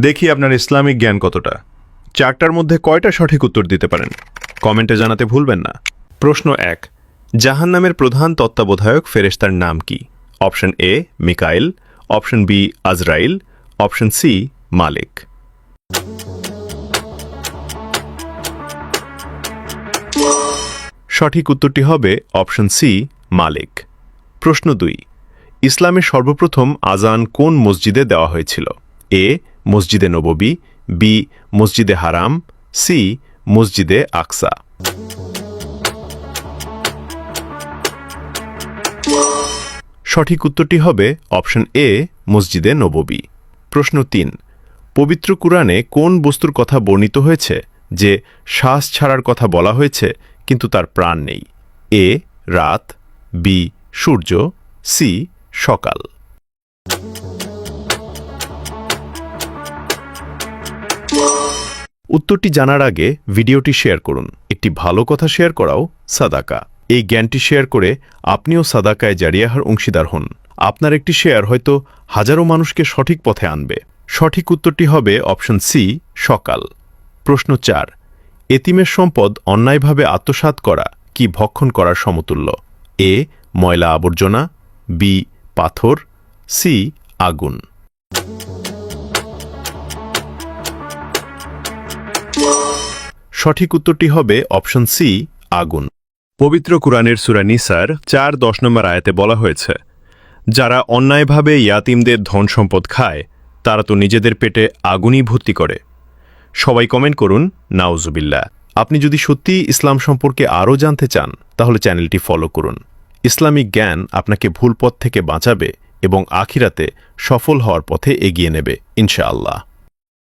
দেখি আপনার ইসলামিক জ্ঞান কতটা। চারটার মধ্যে কয়টা সঠিক উত্তর দিতে পারেন কমেন্টে জানাতে ভুলবেন না। প্রশ্ন 1, জাহান্নামের প্রধান তত্ত্বাবধায়ক ফেরেশতার নাম কি? অপশন এ মিকাইল, অপশন বি আজরাইল, অপশন সি মালিক। সঠিক উত্তরটি হবে অপশন সি মালিক। প্রশ্ন 2, ইসলামের সর্বপ্রথম আজান কোন মসজিদে দেওয়া হয়েছিল? এ মসজিদে নববী, বি মসজিদে হারাম, সি মসজিদে আকসা। সঠিক উত্তরটি হবে অপশন এ মসজিদে নববী। প্রশ্ন 3, পবিত্র কুরআনে কোন বস্তুর কথা বর্ণিত হয়েছে যে শ্বাস ছাড়ার কথা বলা হয়েছে কিন্তু তার প্রাণ নেই? এ রাত, বি সূর্য, সি সকাল। উত্তরটি জানার আগে ভিডিওটি শেয়ার করুন। একটি ভালো কথা শেয়ার করাও সাদাকা। এই জ্ঞানটি শেয়ার করে আপনিও সাদাকায় জারিয়াহার অংশীদার হন। আপনার একটি শেয়ার হয়তো হাজারো মানুষকে সঠিক পথে আনবে। সঠিক উত্তরটি হবে অপশন সি সকাল। প্রশ্ন 4, এতিমের সম্পদ অন্যায়ভাবে আত্মসাৎ করা কি ভক্ষণ করার সমতুল্য? এ ময়লা আবর্জনা, বি পাথর, সি আগুন। সঠিক উত্তরটি হবে অপশন সি আগুন। পবিত্র কুরআনের সূরা নিসার 4-10 নম্বর আয়াতে বলা হয়েছে, যারা অন্যায়ভাবে ইয়াতিমদের ধন সম্পদ খায় তারা তো নিজেদের পেটে আগুনই ভর্তি করে। সবাই কমেন্ট করুন নাউজুবিল্লাহ। আপনি যদি সত্যিই ইসলাম সম্পর্কে আরও জানতে চান তাহলে চ্যানেলটি ফলো করুন। ইসলামিক জ্ঞান আপনাকে ভুল পথ থেকে বাঁচাবে এবং আখিরাতে সফল হওয়ার পথে এগিয়ে নেবে ইনশাআল্লাহ।